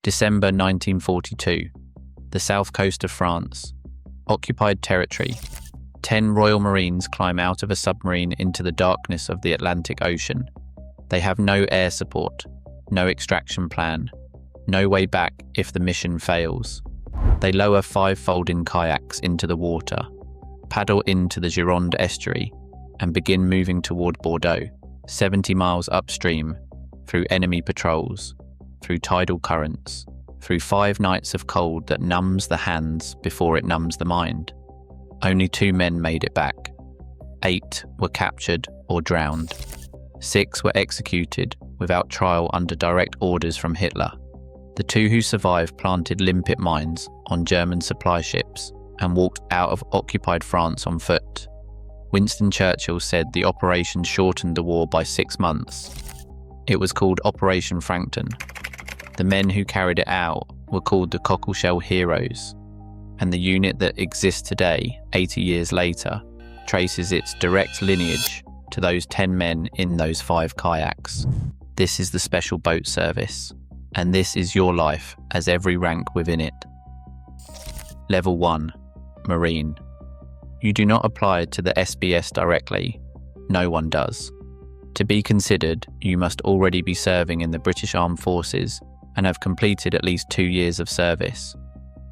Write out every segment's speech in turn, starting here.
December 1942. The south coast of France. Occupied territory. 10 Royal Marines climb out of a submarine into the darkness of the Atlantic Ocean. They have no air support, no extraction plan, no way back if the mission fails. They lower 5 folding kayaks into the water, paddle into the Gironde estuary, and begin moving toward Bordeaux, 70 miles upstream, through enemy patrols, through tidal currents, through 5 nights of cold that numbs the hands before it numbs the mind. Only 2 men made it back. 8 were captured or drowned. 6 were executed without trial under direct orders from Hitler. The 2 who survived planted limpet mines on German supply ships and walked out of occupied France on foot. Winston Churchill said the operation shortened the war by 6 months. It was called Operation Frankton. The men who carried it out were called the Cockleshell Heroes, and the unit that exists today, 80 years later, traces its direct lineage to those 10 men in those 5 kayaks. This is the Special Boat Service, and this is your life as every rank within it. Level 1. Marine. You do not apply to the SBS directly. No one does. To be considered, you must already be serving in the British Armed Forces and have completed at least 2 years of service.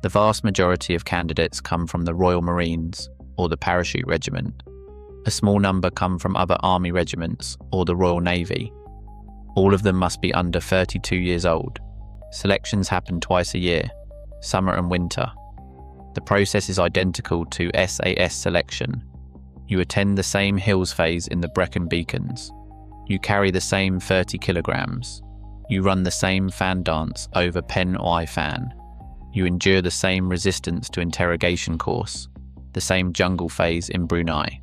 The vast majority of candidates come from the Royal Marines or the Parachute Regiment. A small number come from other army regiments or the Royal Navy. All of them must be under 32 years old. Selections happen twice a year, summer and winter. The process is identical to SAS selection. You attend the same hills phase in the Brecon Beacons. You carry the same 30 kilograms. You run the same fan dance over Pen Oai Fan. You endure the same resistance to interrogation course, the same jungle phase in Brunei.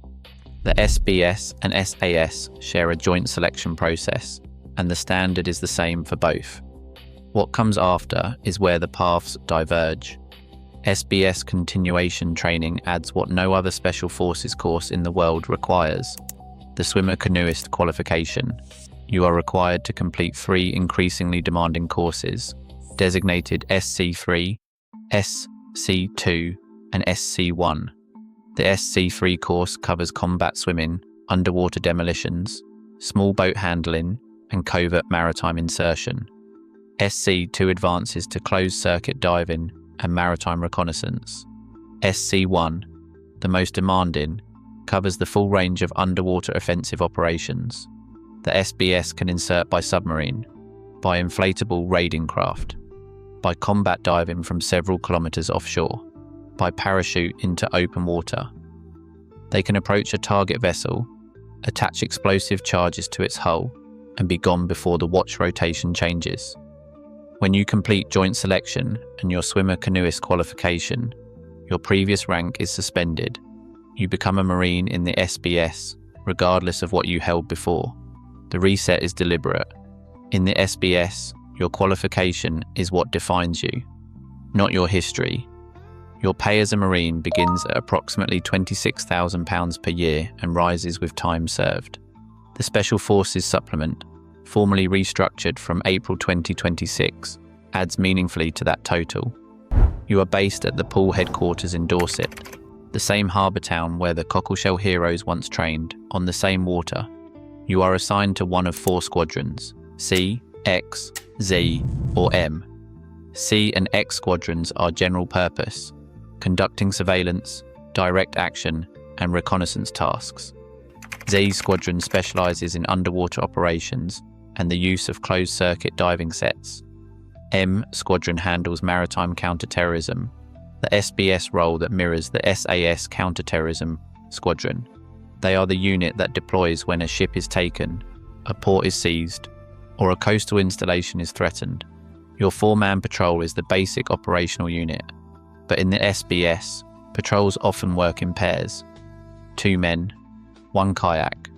The SBS and SAS share a joint selection process, and the standard is the same for both. What comes after is where the paths diverge. SBS continuation training adds what no other special forces course in the world requires: the Swimmer Canoeist qualification. You are required to complete 3 increasingly demanding courses, designated SC3, SC2, and SC1. The SC3 course covers combat swimming, underwater demolitions, small boat handling, and covert maritime insertion. SC2 advances to closed-circuit diving and maritime reconnaissance. SC1, the most demanding, covers the full range of underwater offensive operations. The SBS can insert by submarine, by inflatable raiding craft, by combat diving from several kilometers offshore, by parachute into open water. They can approach a target vessel, attach explosive charges to its hull, and be gone before the watch rotation changes. When you complete joint selection and your Swimmer Canoeist qualification, your previous rank is suspended. You become a Marine in the SBS, regardless of what you held before. The reset is deliberate. In the SBS, your qualification is what defines you, not your history. Your pay as a Marine begins at approximately £26,000 per year and rises with time served. The Special Forces Supplement, formally restructured from April 2026, adds meaningfully to that total. You are based at the Poole headquarters in Dorset, the same harbour town where the Cockleshell Heroes once trained, on the same water. You are assigned to one of 4 squadrons: C, X, Z, or M. C and X squadrons are general purpose, conducting surveillance, direct action, and reconnaissance tasks. Z squadron specialises in underwater operations and the use of closed-circuit diving sets. M squadron handles maritime counter-terrorism, the SBS role that mirrors the SAS counter-terrorism squadron. They are the unit that deploys when a ship is taken, a port is seized, or a coastal installation is threatened. Your 4-man patrol is the basic operational unit, but in the SBS, patrols often work in pairs. 2 men, 1 kayak.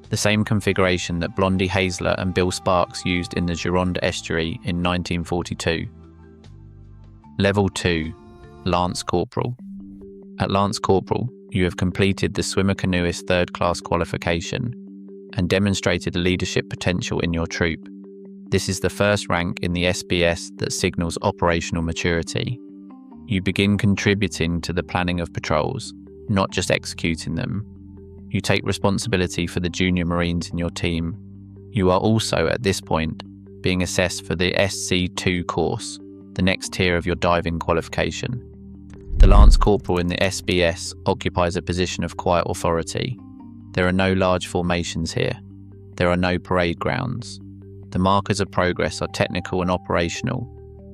The same configuration that Blondie Hazler and Bill Sparks used in the Gironde estuary in 1942. Level 2. Lance Corporal. At Lance Corporal, you have completed the Swimmer Canoeist 3rd class qualification and demonstrated leadership potential in your troop. This is the first rank in the SBS that signals operational maturity. You begin contributing to the planning of patrols, not just executing them. You take responsibility for the junior Marines in your team. You are also, at this point, being assessed for the SC2 course, the next tier of your diving qualification. The Lance Corporal in the SBS occupies a position of quiet authority. There are no large formations here. There are no parade grounds. The markers of progress are technical and operational,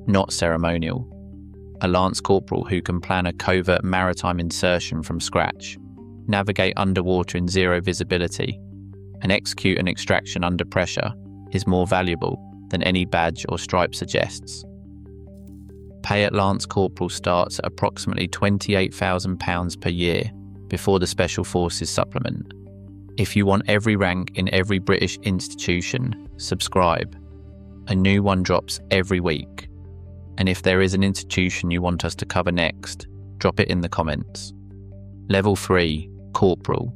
not ceremonial. A Lance Corporal who can plan a covert maritime insertion from scratch, navigate underwater in zero visibility, and execute an extraction under pressure is more valuable than any badge or stripe suggests. Pay at Lance Corporal starts at approximately £28,000 per year before the Special Forces supplement. If you want every rank in every British institution, subscribe. A new one drops every week. And if there is an institution you want us to cover next, drop it in the comments. Level 3, Corporal.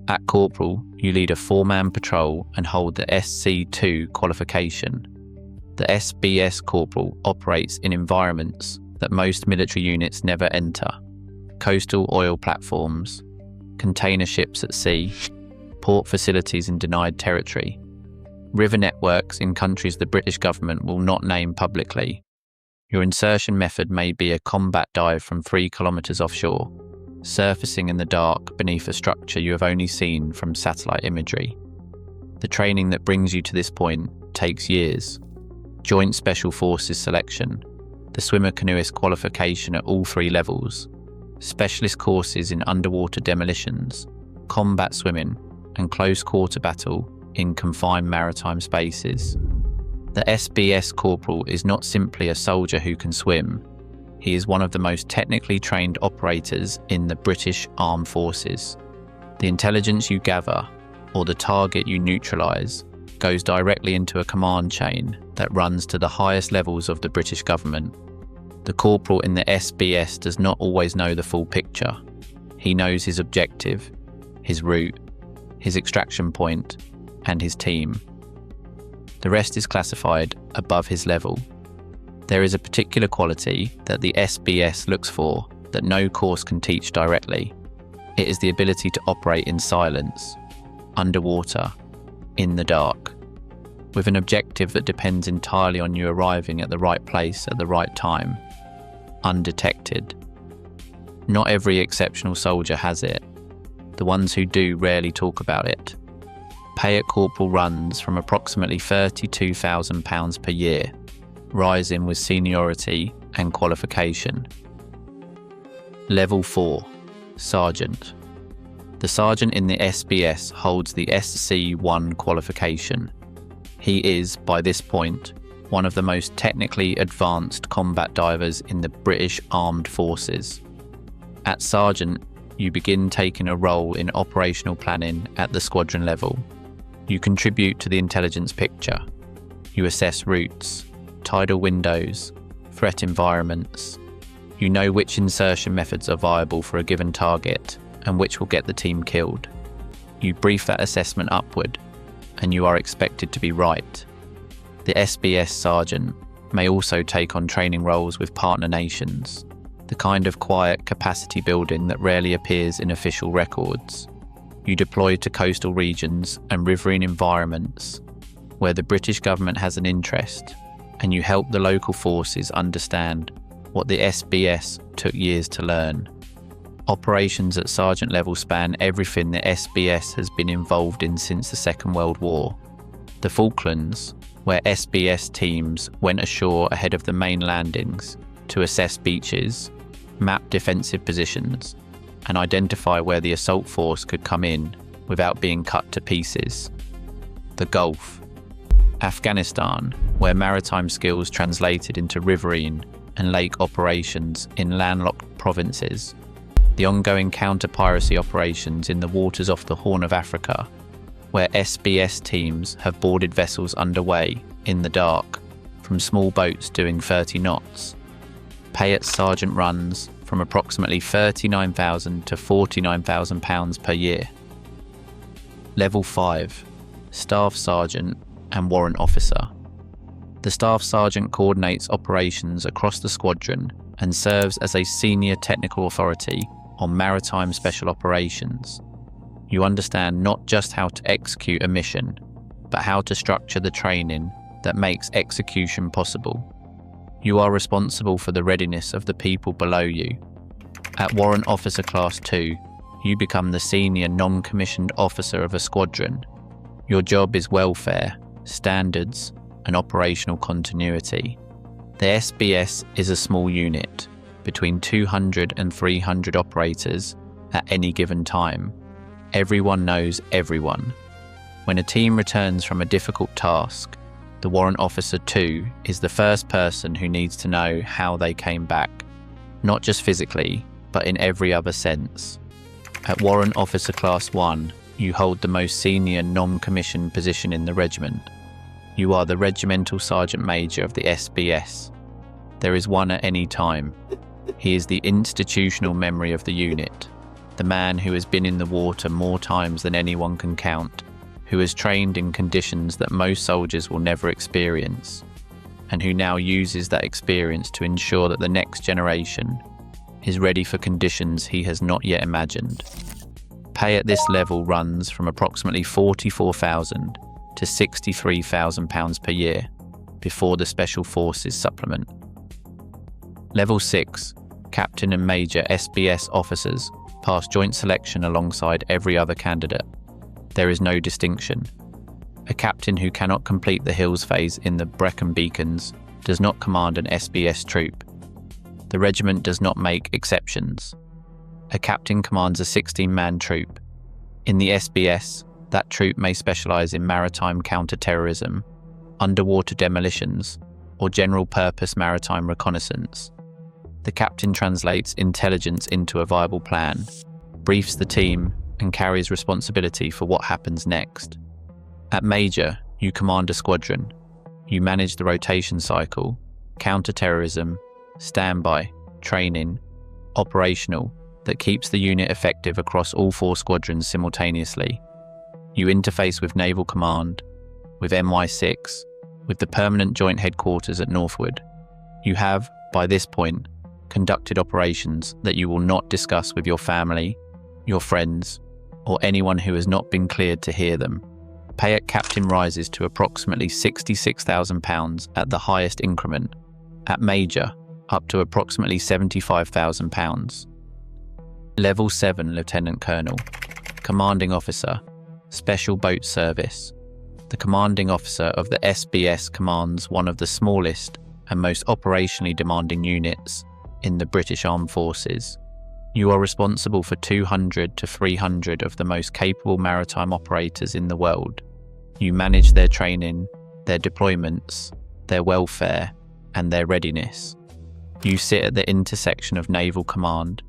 At Corporal, you lead a 4-man patrol and hold the SC2 qualification. The SBS Corporal operates in environments that most military units never enter. Coastal oil platforms, container ships at sea, port facilities in denied territory, river networks in countries the British government will not name publicly. Your insertion method may be a combat dive from 3 kilometres offshore, surfacing in the dark beneath a structure you have only seen from satellite imagery. The training that brings you to this point takes years. Joint Special Forces selection, the Swimmer Canoeist qualification at all 3 levels, specialist courses in underwater demolitions, combat swimming, and close quarter battle in confined maritime spaces. The SBS Corporal is not simply a soldier who can swim. He is one of the most technically trained operators in the British Armed Forces. The intelligence you gather, or the target you neutralise, goes directly into a command chain that runs to the highest levels of the British government. The Corporal in the SBS does not always know the full picture. He knows his objective, his route, his extraction point, and his team. The rest is classified above his level. There is a particular quality that the SBS looks for that no course can teach directly. It is the ability to operate in silence, underwater, in the dark, with an objective that depends entirely on you arriving at the right place at the right time, undetected. Not every exceptional soldier has it. The ones who do rarely talk about it. Pay at Corporal runs from approximately £32,000 per year, rising with seniority and qualification. Level 4, Sergeant. The Sergeant in the SBS holds the SC1 qualification. He is, by this point, one of the most technically advanced combat divers in the British Armed Forces. At Sergeant, you begin taking a role in operational planning at the squadron level. You contribute to the intelligence picture. You assess routes, tidal windows, threat environments. You know which insertion methods are viable for a given target and which will get the team killed. You brief that assessment upward, and you are expected to be right. The SBS Sergeant may also take on training roles with partner nations, the kind of quiet capacity building that rarely appears in official records. You deploy to coastal regions and riverine environments where the British government has an interest, and you help the local forces understand what the SBS took years to learn. Operations at sergeant level span everything the SBS has been involved in since the Second World War. The Falklands, where SBS teams went ashore ahead of the main landings to assess beaches, map defensive positions, and identify where the assault force could come in without being cut to pieces. The Gulf. Afghanistan, where maritime skills translated into riverine and lake operations in landlocked provinces. The ongoing counter-piracy operations in the waters off the Horn of Africa, where SBS teams have boarded vessels underway in the dark from small boats doing 30 knots. Pay at sergeant runs from approximately £39,000 to £49,000 per year. Level 5, Staff Sergeant and Warrant Officer. The staff sergeant coordinates operations across the squadron and serves as a senior technical authority on maritime special operations. You understand not just how to execute a mission, but how to structure the training that makes execution possible. You are responsible for the readiness of the people below you. At Warrant Officer Class 2, you become the senior non-commissioned officer of a squadron. Your job is welfare, standards, and operational continuity. The SBS is a small unit, between 200 and 300 operators at any given time. Everyone knows everyone. When a team returns from a difficult task, the Warrant Officer 2 is the first person who needs to know how they came back, not just physically, but in every other sense. At Warrant Officer Class 1, you hold the most senior non-commissioned position in the regiment. You are the Regimental Sergeant Major of the SBS. There is one at any time. He is the institutional memory of the unit, the man who has been in the water more times than anyone can count, who has trained in conditions that most soldiers will never experience, and who now uses that experience to ensure that the next generation is ready for conditions he has not yet imagined. Pay at this level runs from approximately £44,000 to £63,000 per year, before the Special Forces supplement. Level 6, Captain and Major SBS officers pass joint selection alongside every other candidate. There is no distinction. A captain who cannot complete the Hills phase in the Brecon Beacons does not command an SBS troop. The regiment does not make exceptions. A captain commands a 16-man troop. In the SBS, that troop may specialise in maritime counter-terrorism, underwater demolitions, or general-purpose maritime reconnaissance. The captain translates intelligence into a viable plan, briefs the team, and carries responsibility for what happens next. At Major, you command a squadron. You manage the rotation cycle, counter-terrorism, standby, training, operational, that keeps the unit effective across all 4 squadrons simultaneously. You interface with Naval Command, with MI6, with the permanent joint headquarters at Northwood. You have, by this point, conducted operations that you will not discuss with your family, your friends, or anyone who has not been cleared to hear them. Pay at Captain rises to approximately £66,000 at the highest increment. At Major, up to approximately £75,000. Level 7 Lieutenant Colonel, Commanding Officer, Special Boat Service. The commanding officer of the SBS commands one of the smallest and most operationally demanding units in the British Armed Forces. You are responsible for 200 to 300 of the most capable maritime operators in the world. You manage their training, their deployments, their welfare, and their readiness. You sit at the intersection of Naval Command,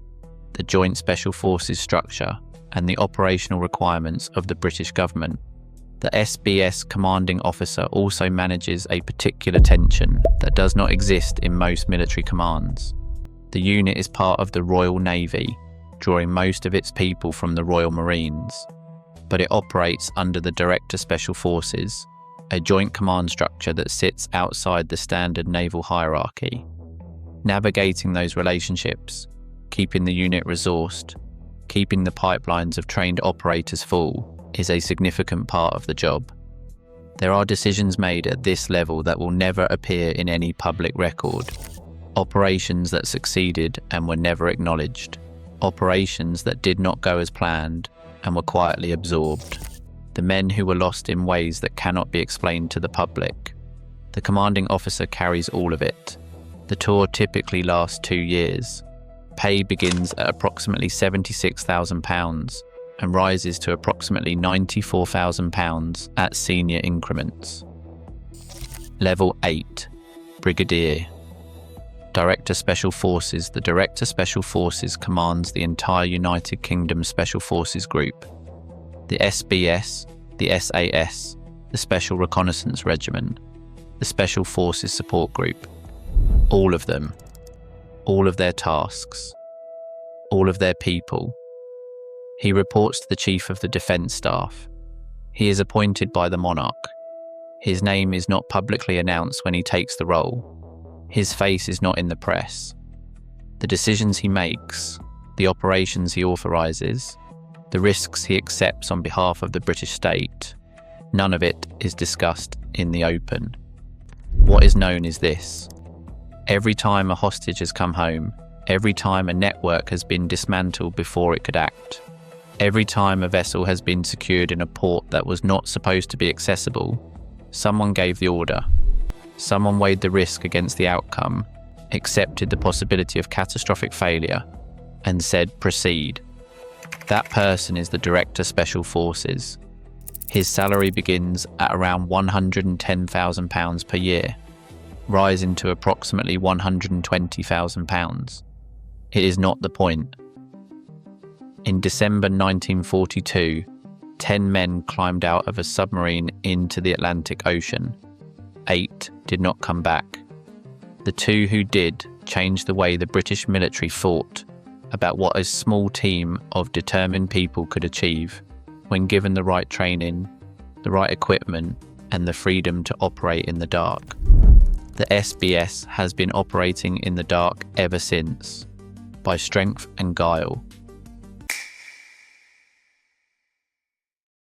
the Joint Special Forces structure, and the operational requirements of the British government. The SBS commanding officer also manages a particular tension that does not exist in most military commands. The unit is part of the Royal Navy, drawing most of its people from the Royal Marines, but it operates under the Director Special Forces, a joint command structure that sits outside the standard naval hierarchy. Navigating those relationships, keeping the unit resourced, keeping the pipelines of trained operators full, is a significant part of the job. There are decisions made at this level that will never appear in any public record. Operations that succeeded and were never acknowledged. Operations that did not go as planned and were quietly absorbed. The men who were lost in ways that cannot be explained to the public. The commanding officer carries all of it. The tour typically lasts 2 years. Pay begins at approximately £76,000 and rises to approximately £94,000 at senior increments. Level 8, Brigadier. Director Special Forces. The Director Special Forces commands the entire United Kingdom Special Forces Group. The SBS, the SAS, the Special Reconnaissance Regiment, the Special Forces Support Group. All of them. All of their tasks. All of their people. He reports to the Chief of the Defence Staff. He is appointed by the monarch. His name is not publicly announced when he takes the role. His face is not in the press. The decisions he makes, the operations he authorises, the risks he accepts on behalf of the British state, none of it is discussed in the open. What is known is this: every time a hostage has come home, every time a network has been dismantled before it could act, every time a vessel has been secured in a port that was not supposed to be accessible, someone gave the order. Someone weighed the risk against the outcome, accepted the possibility of catastrophic failure, and said, "Proceed." That person is the Director Special Forces. His salary begins at around £110,000 per year, rising to approximately £120,000. It is not the point. In December 1942, 10 men climbed out of a submarine into the Atlantic Ocean. 8 did not come back. The 2 who did changed the way the British military thought about what a small team of determined people could achieve when given the right training, the right equipment, and the freedom to operate in the dark. The SBS has been operating in the dark ever since, by Strength and Guile.